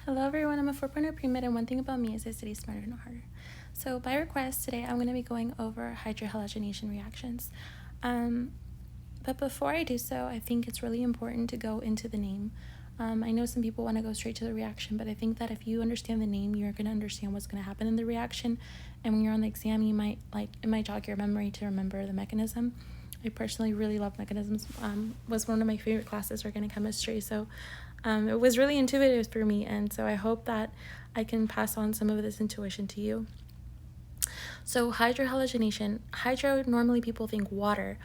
Hello everyone, I'm a 4.0 pre-med, and one thing about me is I study smarter, not harder. So by request, today I'm going to be going over hydrohalogenation reactions. But before I do so, I think it's really important to go into the name. I know some people want to go straight to the reaction, but I think that if you understand the name, you're going to understand what's going to happen in the reaction. And when you're on the exam, it might jog your memory to remember the mechanism. I personally really love mechanisms. Was one of my favorite classes, organic chemistry. So it was really intuitive for me, and so I hope that I can pass on some of this intuition to you. So hydrohalogenation, hydro, normally people think water,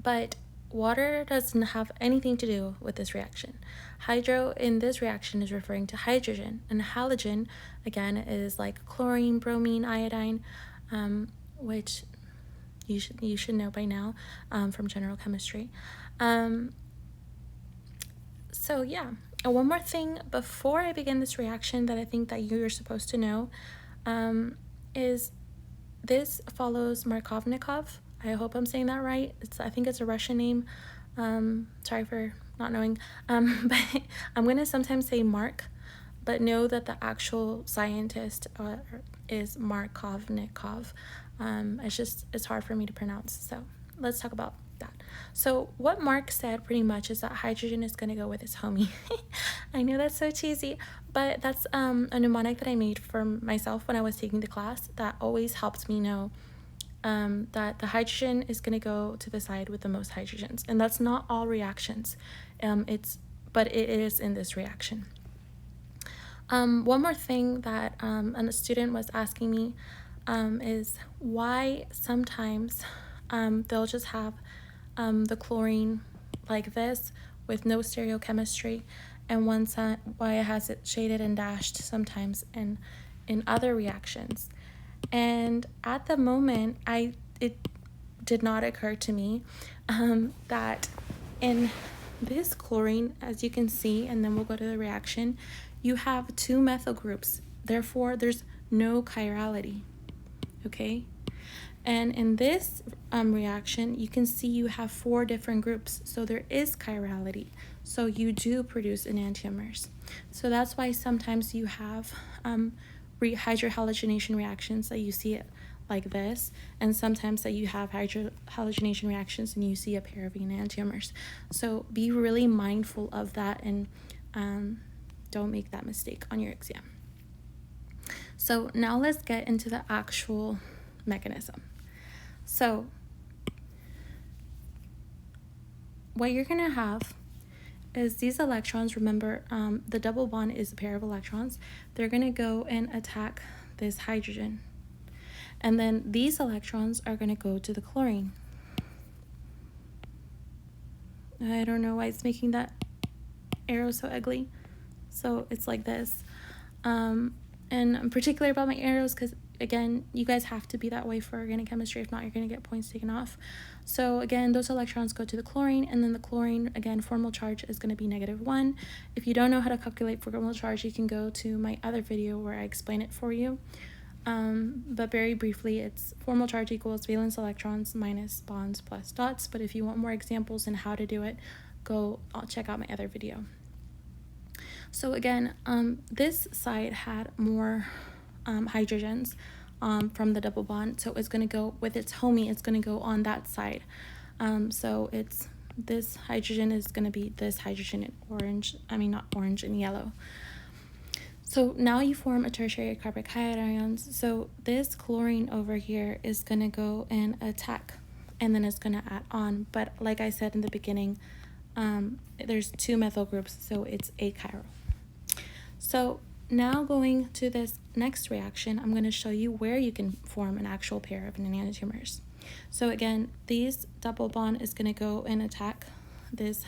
but water doesn't have anything to do with this reaction. Hydro in this reaction is referring to hydrogen, and halogen, again, is like chlorine, bromine, iodine, which you should know by now from general chemistry. So yeah, one more thing before I begin this reaction that I think that you're supposed to know is this follows Markovnikov. I hope I'm saying that right. I think it's a Russian name. Sorry for not knowing. But I'm going to sometimes say Mark, but know that the actual scientist is Markovnikov. It's hard for me to pronounce. So let's talk about that. So what Mark said pretty much is that hydrogen is going to go with his homie. I know that's so cheesy, but that's a mnemonic that I made for myself when I was taking the class that always helped me know that the hydrogen is going to go to the side with the most hydrogens. And that's not all reactions, but it is in this reaction. One more thing that a student was asking me is why sometimes they'll just have the chlorine like this with no stereochemistry, and why it has it shaded and dashed sometimes in other reactions. And at the moment, it did not occur to me that in this chlorine, as you can see, and then we'll go to the reaction, you have two methyl groups. Therefore, there's no chirality, okay? And in this reaction, you can see you have 4 different groups, so there is chirality. So you do produce enantiomers. So that's why sometimes you have hydrohalogenation reactions that you see it like this, and sometimes that you have hydrohalogenation reactions and you see a pair of enantiomers. So be really mindful of that, and don't make that mistake on your exam. So now let's get into the actual mechanism. So what you're going to have is these electrons. Remember, the double bond is a pair of electrons. They're going to go and attack this hydrogen. And then these electrons are going to go to the chlorine. I don't know why it's making that arrow so ugly. So it's like this. And I'm particular about my arrows because, again, you guys have to be that way for organic chemistry. If not, you're going to get points taken off. So again, those electrons go to the chlorine, and then the chlorine, again, formal charge is going to be -1. If you don't know how to calculate formal charge, you can go to my other video where I explain it for you. But very briefly, it's formal charge equals valence electrons minus bonds plus dots. But if you want more examples and how to do it, I'll check out my other video. So again, this side had more hydrogens from the double bond, so it's going to go with its homie. It's going to go on that side. So it's this hydrogen is going to be this hydrogen in orange. I mean, not orange, in yellow. So now you form a tertiary carbocations. So this chlorine over here is going to go and attack, and then it's going to add on. But like I said in the beginning, there's 2 methyl groups, so it's achiral. So now going to this next reaction, I'm going to show you where you can form an actual pair of enantiomers. So again, these double bond is going to go and attack this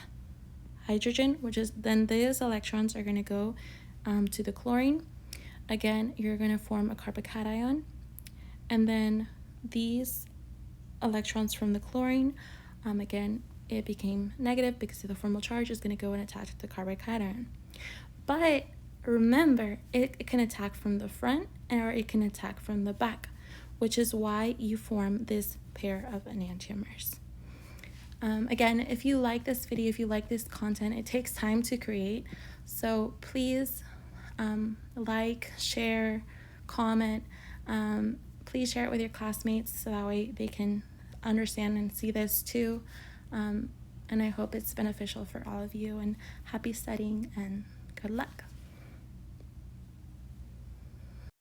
hydrogen, which is then these electrons are going to go to the chlorine. Again, you're going to form a carbocation, and then these electrons from the chlorine, again, it became negative because the formal charge is going to go and attack the carbocation. But remember, it can attack from the front or it can attack from the back, which is why you form this pair of enantiomers. Again, if you like this video, if you like this content, it takes time to create. So please like, share, comment. Please share it with your classmates so that way they can understand and see this too. And I hope it's beneficial for all of you, and happy studying and good luck.